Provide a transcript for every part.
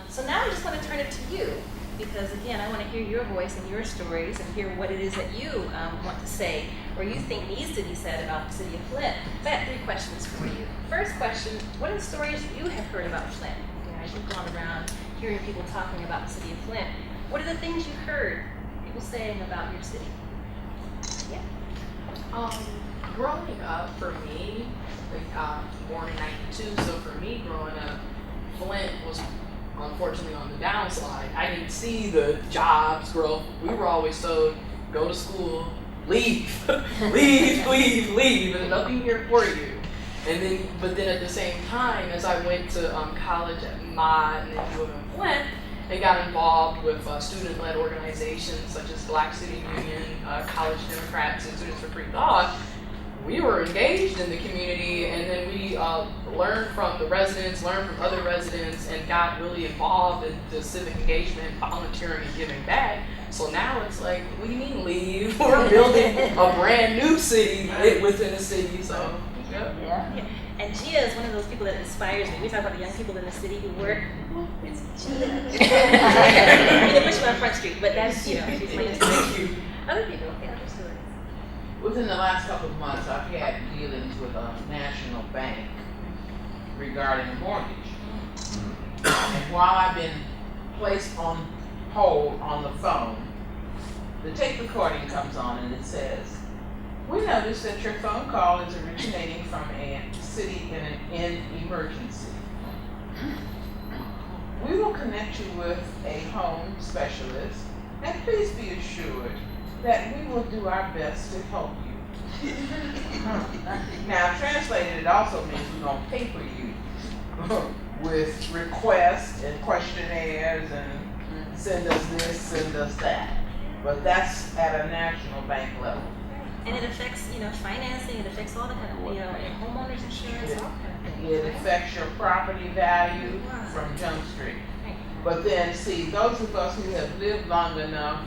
So now I just want to turn it to you, because again, I want to hear your voice and your stories and hear what it is that you want to say or you think needs to be said about the city of Flint. I have 3 questions for you. First question, what are the stories you have heard about Flint? As you've gone around hearing people talking about the city of Flint, what are the things you've heard people saying about your city? Yeah. Growing up, for me, born in '92, so for me growing up, Flint was unfortunately on the downslide. I didn't see the jobs growth. We were always told, go to school, leave, leave, and nothing here for you. But then at the same time, as I went to college at MOD and then UM-Flint, and got involved with student-led organizations such as Black Student Union, College Democrats, and Students for Free Thought, we were engaged in the community, and then we learned from the residents, learned from other residents, and got really involved in the civic engagement, volunteering, and giving back. So now it's like, what do you mean leave? We're building a brand new city within the city, so yeah. And Gia is one of those people that inspires me. We talk about the young people in the city who work. It's Gia. We can push her on Front Street, but that's, she's my inspiration. Other people, other stories. Within the last couple of months, I've had dealings with a national bank regarding a mortgage. And while I've been placed on hold on the phone, the tape recording comes on and it says, "We noticed that your phone call is originating from a city in an emergency. We will connect you with a home specialist, and please be assured that we will do our best to help you." Now, translated, it also means we're going to pay for you with requests and questionnaires and send us this, send us that. But that's at a national bank level. And it affects, financing, it affects all the kind of, homeowners insurance, all kind of things. It affects your property value from Jump Street. But then, see, those of us who have lived long enough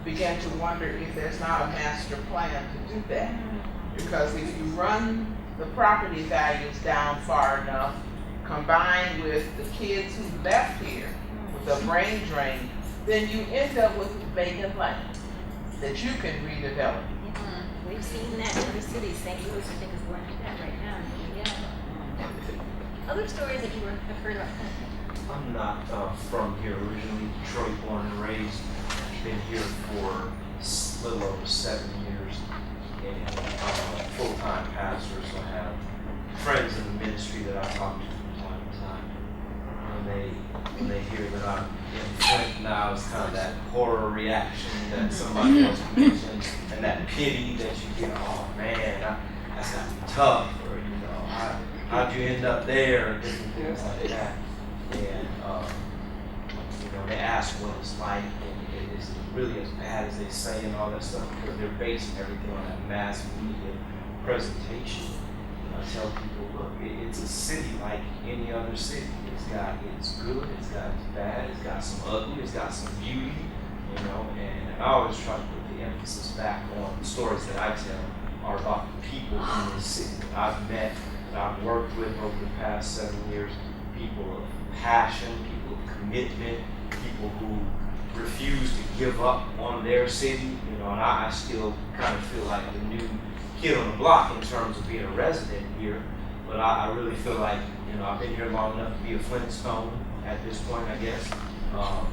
begin to wonder if there's not a master plan to do that. Because if you run the property values down far enough, combined with the kids who left here with a brain drain, then you end up with vacant land that you can redevelop. We've seen that in other cities. St. Louis, I think, is going through that right now. Yeah. Other stories that you have heard about? I'm not from here originally. Detroit, born and raised. Been here for a little over 7 years, and full-time pastor. So I have friends in the ministry that I talk to from time to time. When they hear that I'm in Flint now, it's kind of that horror reaction that somebody else mentioned, and that pity that you get. Oh man, that's gotta be tough, or how'd you end up there, and different things like that. And they ask what it's like, and it is really as bad as they say and all that stuff, because they're basing everything on that mass media presentation. I tell people, look, it's a city like any other city. It's got its good, it's got its bad, it's got some ugly, it's got some beauty, and I always try to put the emphasis back on the stories that I tell are about the people in this city that I've met, that I've worked with over the past 7 years, people of passion, people of commitment, people who refuse to give up on their city, and I still kind of feel like the new kid on the block in terms of being a resident here, but I really feel like, I've been here long enough to be a Flintstone at this point, I guess,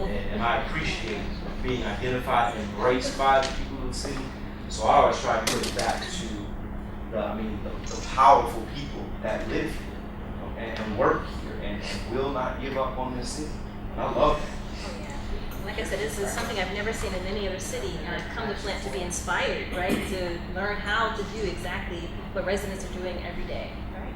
and I appreciate being identified and embraced by the people of the city, so I always try to put it back to the powerful people that live here, and work here, and will not give up on this city. I love it. Like I said, this is something I've never seen in any other city, and I've come to Flint to be inspired, right? To learn how to do exactly what residents are doing every day, right?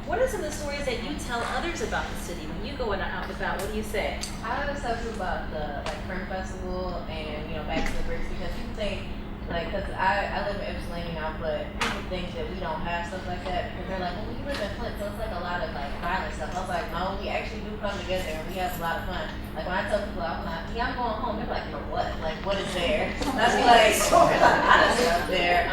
What are some of the stories that you tell others about the city when you go out and about? What do you say? I always tell people about the Fern Festival and Back to the Bricks, because people think because I live in Ypsilanti now, but people think that we don't have stuff like that because they're like, well, you live in Flint, so it's like a lot of violent stuff. I was like, no, we actually do come together and we have a lot of fun. Like when I tell people, I'm like, yeah, I'm going home. They're like, for what? Like, what is there? And I be like, there's a lot of stuff there.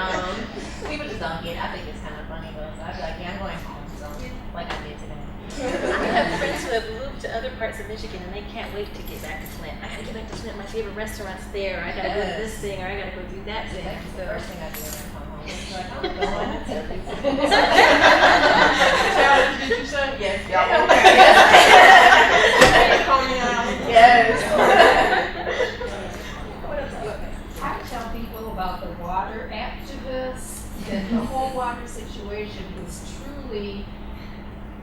People just don't get it. I think it's kind of funny though. So I be like, yeah, I'm going home. So like I did today. I have friends who have moved to other parts of Michigan and they can't wait to get back to Flint. I gotta get back to Flint. My favorite restaurant's there. I gotta go to this thing, or I gotta go do that thing. That's the first thing I do when I come home. It's like, I'm going to tell these Challenge, did you say? Yes. Y'all okay? Yes. I tell people about the water activists, that the whole water situation was truly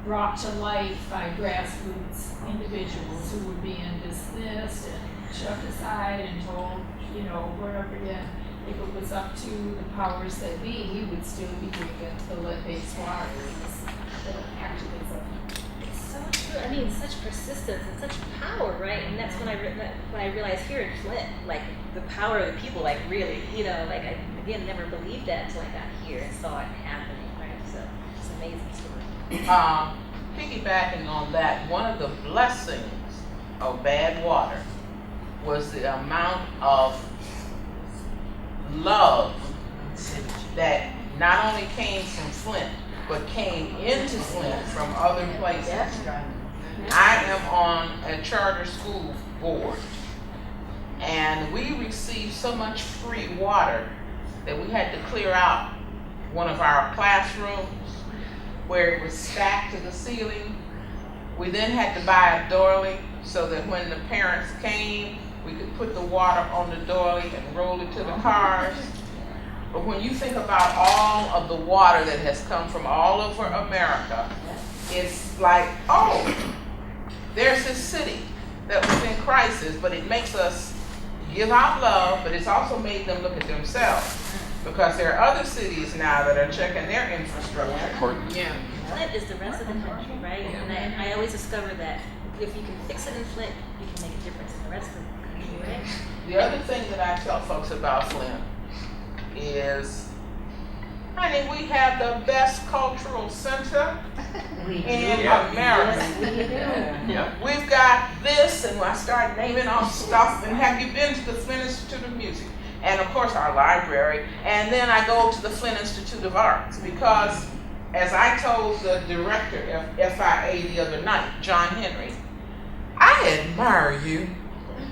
brought to light by grassroots individuals who were being dismissed and shoved aside and told, you know, over and over again, if it was up to the powers that be, we would still be drinking the lead-based water. It was the activism. It's so true. I mean, such persistence and such power, right? And that's when I realized here in Flint, like the power of the people, like really, you know, like I again never believed that until I got here and saw it happening, right? So it's an amazing story. Piggybacking on that, one of the blessings of bad water was the amount of love that not only came from Flint, but came into Flint from other places. I am on a charter school board, and we received so much free water that we had to clear out one of our classrooms where it was stacked to the ceiling. We then had to buy a doily so that when the parents came, we could put the water on the doily and roll it to the cars. But when you think about all of the water that has come from all over America, it's like, oh, there's this city that was in crisis, but it makes us give out love, but it's also made them look at themselves. Because there are other cities now that are checking their infrastructure. Yeah. Flint is the rest of the country, right? And I always discover that if you can fix it in Flint, you can make a difference in the rest of the country, right? The other thing that I tell folks about Flint is, honey, we have the best cultural center in America. We've got this, and I start naming off stuff, and have you been to the Flint Institute of Music? And of course our library, and then I go to the Flint Institute of Arts, because as I told the director of FIA the other night, John Henry, I admire you.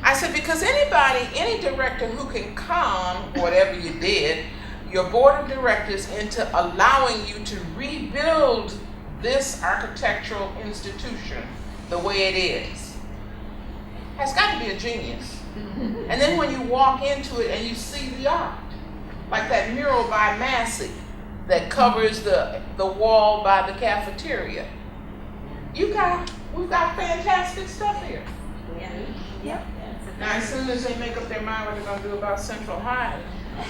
I said, because any director who can calm whatever you did, your board of directors, into allowing you to rebuild this architectural institution the way it is, has got to be a genius. And then when you walk into it and you see the art, like that mural by Massey that covers the wall by the cafeteria, we've got fantastic stuff here. Yeah. Now, as soon as they make up their mind what they're going to do about Central High,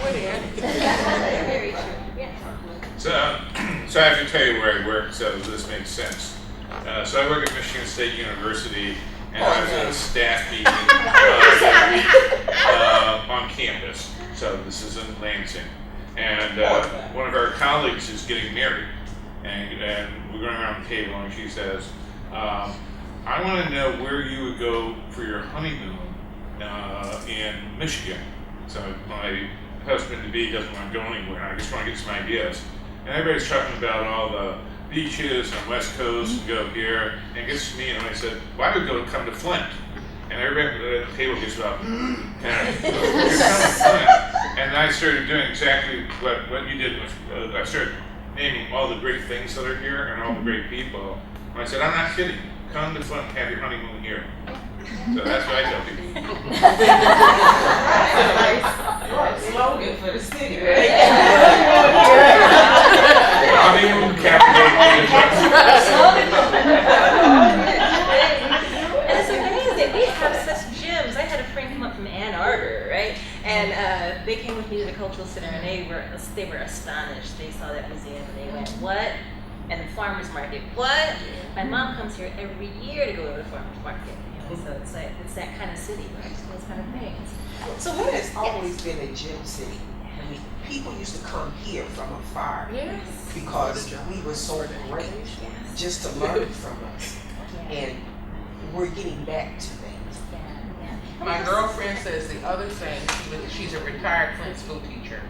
we're there. Very true. Yeah. So I have to tell you where I work, so this makes sense. So I work at Michigan State University, and I was at a staff meeting on campus. So this is in Lansing, and one of our colleagues is getting married, and we're going around the table, and she says, "I want to know where you would go for your honeymoon in Michigan." So my husband-to-be doesn't want to go anywhere. I just want to get some ideas. And everybody's talking about all the beaches on West Coast and go here. And it gets to me, and I said, "Why would we come to Flint?" And everybody at the table gets about, and you're coming to Flint. And I started doing exactly what you did. I started naming all the great things that are here and all the great people. And I said, "I'm not kidding. Come to Flint and have your honeymoon here." So that's what I tell people. Slogan for the city, Honeymoon capital. And it's amazing. We have such gems. I had a friend come up from Ann Arbor, right? And they came with me to the cultural center, and they were astonished. They saw that museum, and they went, "What?" And the farmers market, "What?" My mom comes here every year to go to the farmers market. So it's that kind of city, right? Those kind of things. So what has always been a gem city? I mean, people used to come here from afar because we were so great just to learn from us. And we're getting back to things. My girlfriend says the other thing, she's a retired Flint school teacher,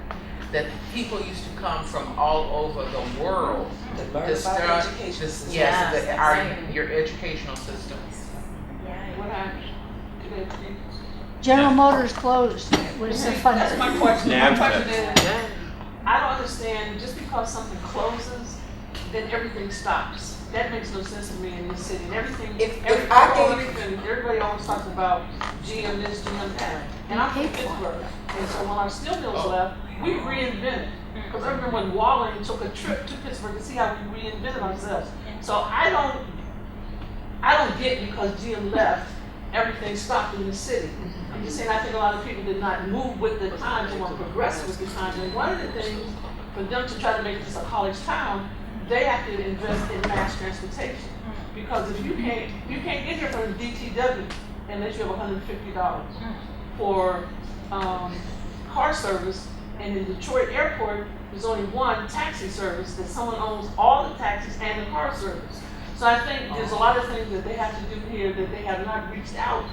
that people used to come from all over the world To learn about the education system. Yes, your educational system. happened? General Motors closed. Was the fun? That's my question. My NAFTA. question is, I don't understand, just because something closes, then everything stops. That makes no sense to me in this city. And everything, everybody always talks about GM this, GM that. And I'm from Pittsburgh. And so when our steel mills left, we reinvented. Because I remember when Walling took a trip to Pittsburgh to see how we reinvented ourselves. So I don't get because GM left, everything stopped in the city. I'm just saying, I think a lot of people did not move with the times and want to progress with the times. And one of the things, for them to try to make this a college town, they have to invest in mass transportation. Because if you can't get here from the DTW unless you have $150 for car service. And in Detroit Airport, there's only one taxi service that someone owns all the taxis and the car service. So I think there's a lot of things that they have to do here that they have not reached out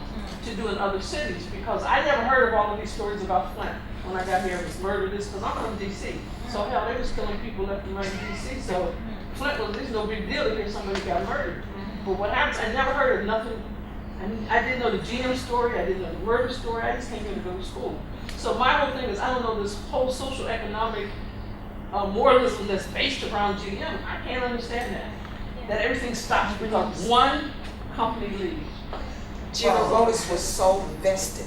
to do in other cities, because I never heard of all of these stories about Flint when I got here. It was murder this, because I'm from DC. So hell, they was killing people left and right in DC. So Flint was, it's no big deal to hear somebody got murdered. But what happens, I never heard of nothing. I didn't know the GM story, I didn't know the murder story, I just came here to go to school. So my whole thing is, I don't know this whole social economic moralism that's based around GM. I can't understand that. That everything stops because one company leaves. General Motors was so vested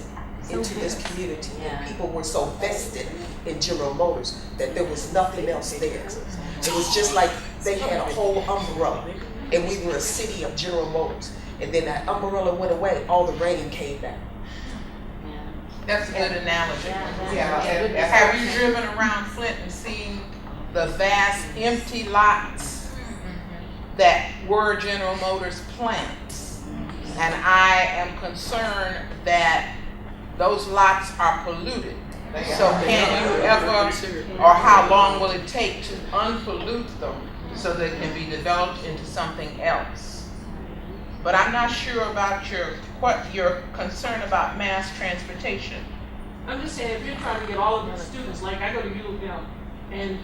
into this community, and people were so vested in General Motors that there was nothing else there. It was just like they had a whole umbrella, and we were a city of General Motors. And then that umbrella went away, all the rain came down. That's a good analogy. Yeah. Have you driven around Flint and seen the vast empty lots that were General Motors plants? And I am concerned that those lots are polluted. So can you ever, or how long will it take to unpollute them so they can be developed into something else? But I'm not sure about your concern about mass transportation. I'm just saying, if you're trying to get all of the students, like I go to UM, and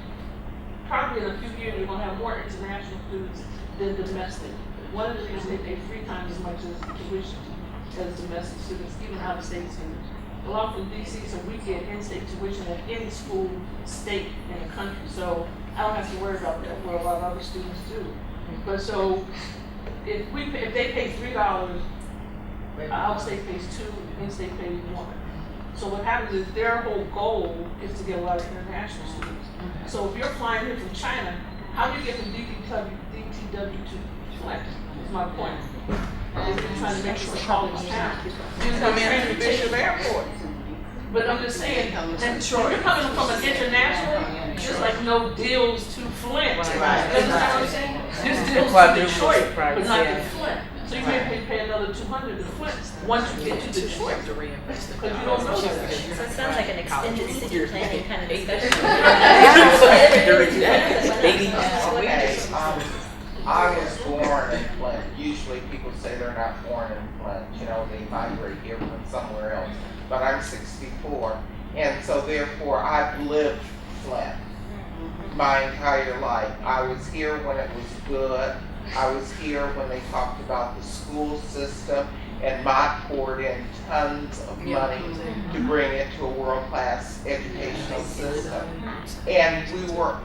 probably in a few years, we're going to have more international students than domestic. One of the reasons they pay 3 times as much as tuition as domestic students, even out-of-state students. Well, I'm from DC, so we get in-state tuition at any school, state in the country. So I don't have to worry about that, where a lot of other students do. But so, if they pay $3, out-of-state pays 2, in-state pays 1. So what happens is their whole goal is to get a lot of international students. So if you're flying here from China, how do you get from DTW to Flint? Is my point. If you're trying to make sure college town. You come in through Bishop Airport. But I'm just saying, that you're coming from an international, just like no deals to Flint. You understand what I'm saying? This deals to Detroit, but not to Flint. So you may pay another $200 to Flint once you get to Detroit, because you don't know that. So it sounds like an extended city planning kind of discussion. I was born in Flint. Usually people say they're not born in Flint. You know, they migrate here from somewhere else. But I'm 64, and so therefore I've lived Flint my entire life. I was here when it was good. I was here when they talked about the school system, and Mott poured in tons of money to bring it to a world-class educational system. And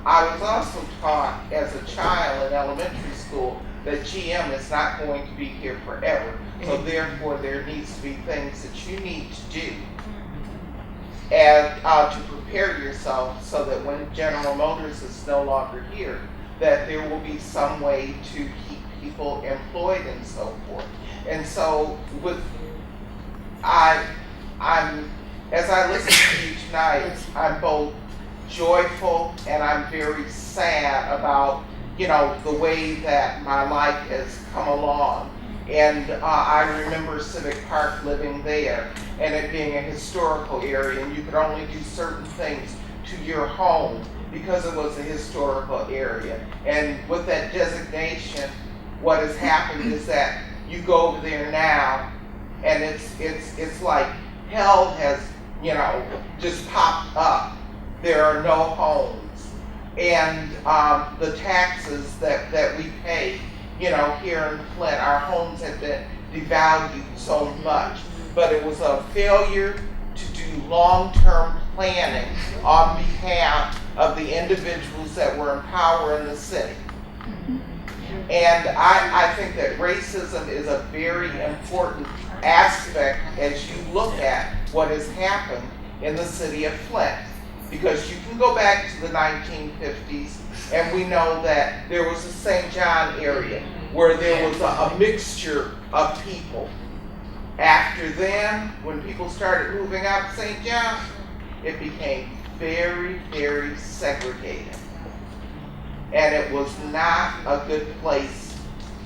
I was also taught as a child in elementary school that GM is not going to be here forever. So therefore there needs to be things that you need to do and to prepare yourself so that when General Motors is no longer here, that there will be some way to keep people employed and so forth. And so as I listen to you tonight, I'm both joyful and I'm very sad about, you know, the way that my life has come along. And I remember Civic Park living there and it being a historical area, and you could only do certain things to your home because it was a historical area. And with that designation, what has happened is that you go over there now and it's like hell has, you know, just popped up. There are no homes. And the taxes that we pay, you know, here in Flint, our homes have been devalued so much, but it was a failure to do long-term planning on behalf of the individuals that were in power in the city. And I think that racism is a very important aspect as you look at what has happened in the city of Flint. Because you can go back to the 1950s and we know that there was a St. John area where there was a mixture of people. After then, when people started moving out of St. John, it became very, very segregated. And it was not a good place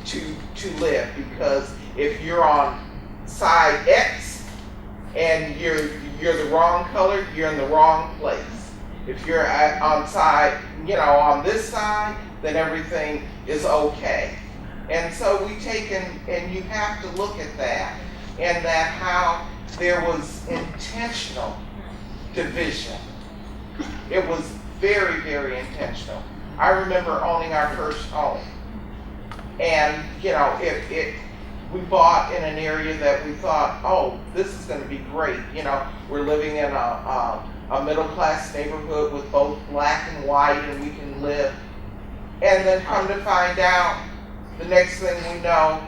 to live, because if you're on side X and you're the wrong color, you're in the wrong place. If you're on side, on this side, then everything is okay. And so we take and you have to look at that, and that how there was intentional division. It was very, very intentional. I remember owning our first home, and we bought in an area that we thought, oh, this is going to be great. We're living in a middle-class neighborhood with both black and white, and we can live. And then come to find out, the next thing we know,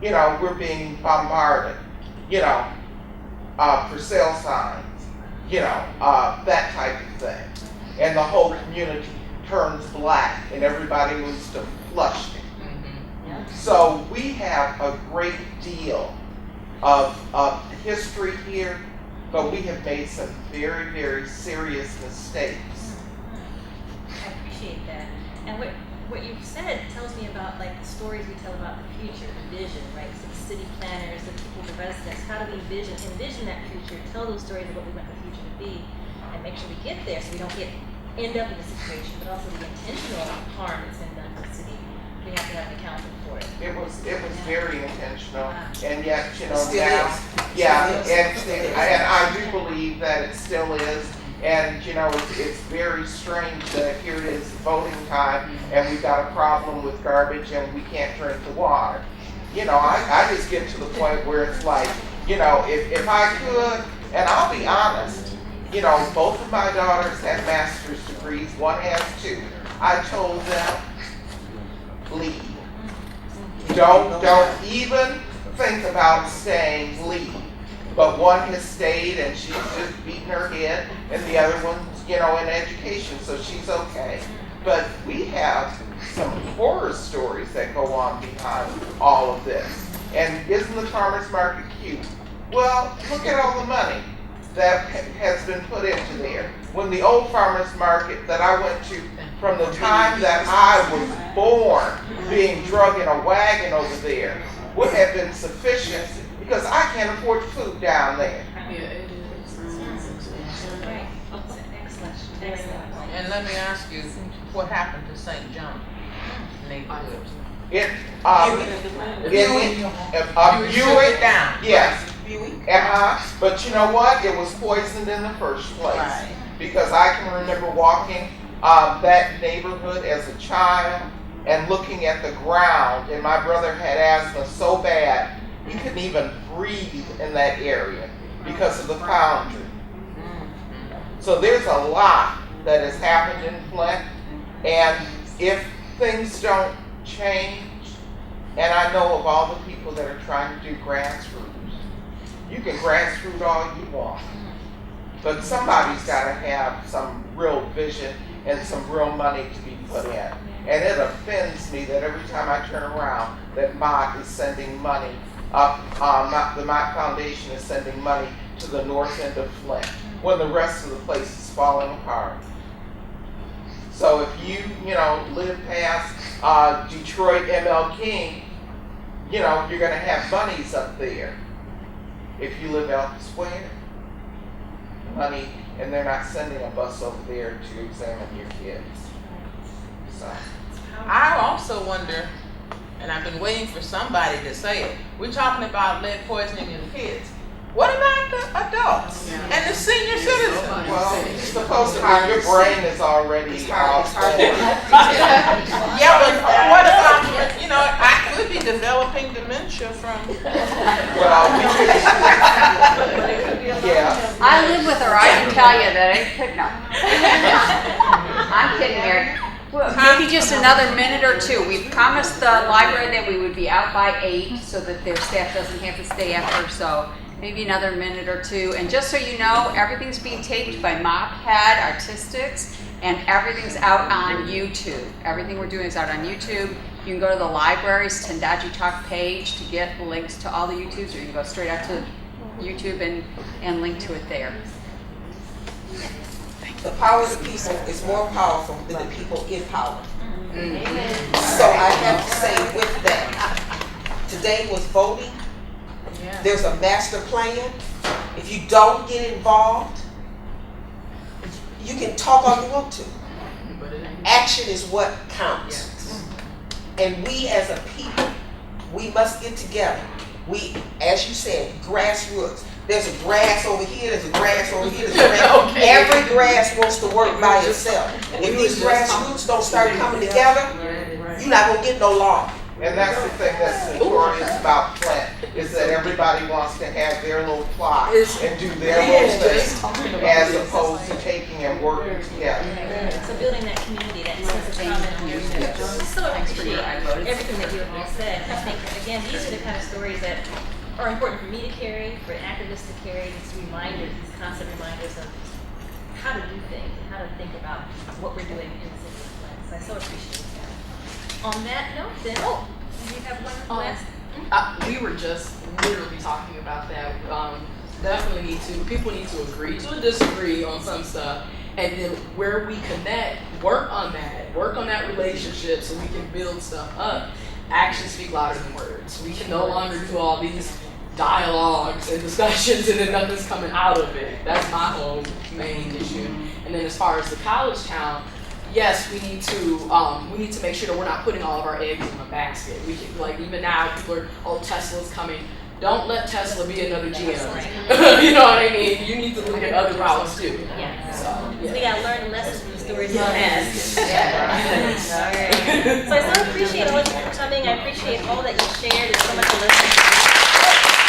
we're being bombarded, for sale signs, that type of thing. And the whole community turns black, and everybody moves to Flushing. So we have a great deal of history here, but we have made some very, very serious mistakes. I appreciate that. And what you've said tells me about the stories we tell about the future, the vision, right? So the city planners, the people, the residents, how do we envision that future, tell those stories of what we want the future to be, and make sure we get there so we don't end up in the situation, but also the intentional harm that's been done to the city. We have to have an accounting for it. It was very intentional, and yet Still now, is. and I do believe that it still is. And it's very strange that here it is voting time, and we've got a problem with garbage, and we can't drink the water. I just get to the point where it's like, if I could, and I'll be honest, both of my daughters have master's degrees. One has 2. I told them, leave. Don't even think about staying, leave. But one has stayed and she's just beating her head, and the other one's, in education, so she's okay. But we have some horror stories that go on behind all of this. And isn't the farmer's market cute? Well, look at all the money that has been put into there. When the old farmer's market that I went to from the time that I was born, being drug in a wagon over there, would have been sufficient, because I can't afford food down there. Yeah, it is. Right. Excellent. And let me ask you, what happened to St. John neighborhood? Buick down. Yes. But you know what? It was poisoned in the first place. Right. Because I can remember walking that neighborhood as a child and looking at the ground, and my brother had asthma so bad he couldn't even breathe in that area because of the foundry. So there's a lot that has happened in Flint, and if things don't change, and I know of all the people that are trying to do grassroots, you can grassroots all you want, but somebody's got to have some real vision and some real money to be put in. And it offends me that every time I turn around that Mott is sending money up, the Mott Foundation is sending money to the north end of Flint, when the rest of the place is falling apart. So if you live past Detroit ML King, you're gonna have bunnies up there. If you live elsewhere, money, and they're not sending a bus over there to examine your kids. So I also wonder, and I've been waiting for somebody to say it, we're talking about lead poisoning in kids. What about the adults and the senior citizens? well, you're supposed to be, your brain is already It's hard. Yeah, but what about, could be developing dementia from. Well, yeah. I live with her, I can tell you that it could not. I'm kidding, Mary. Well, maybe just another minute or two. We've promised the library that we would be out by 8 so that their staff doesn't have to stay after, so maybe another minute or two. And just so you know, everything's being taped by Mophead Artistics, and everything's out on YouTube. Everything we're doing is out on YouTube. You can go to the library's Tendaji Talk page to get links to all the YouTubes, or you can go straight out to YouTube and link to it there. The power of the people is more powerful than the people in power. Amen. So I have to say with that, today was voting. There's a master plan. If you don't get involved, you can talk all you want to. Action is what counts. And we as a people, we must get together. We, as you said, grassroots. There's a grass over here, there's a grass over here, there's a grass. Okay. Every grass wants to work by itself. If these grassroots don't start coming together, you're not gonna get no law. And that's the thing that's notorious about Flint, is that everybody wants to have their little plot and do their little thing, as opposed to taking and working together. So building that community, that sense of common ownership. So I appreciate everything that you have all said. I think, again, these are the kind of stories that are important for me to carry, for activists to carry, these reminders, these constant reminders of how to do things and how to think about what we're doing in the city of Flint. So I so appreciate that. On that note, then, do you have one last? We were just literally talking about that. Definitely people need to agree to disagree on some stuff, and then where we connect, work on that relationship so we can build stuff up. Actions speak louder than words. We can no longer do all these dialogues and discussions and then nothing's coming out of it. That's my whole main issue. And then as far as the college town, yes, we need to make sure that we're not putting all of our eggs in one basket. We can, like, even now people are, oh, Tesla's coming. Don't let Tesla be another GM. You know what I mean? You need to look at other routes too. Yeah. So We gotta learn lessons from the stories in the past. So I so appreciate all of you for coming. I appreciate all that you shared. It's so much to listen to.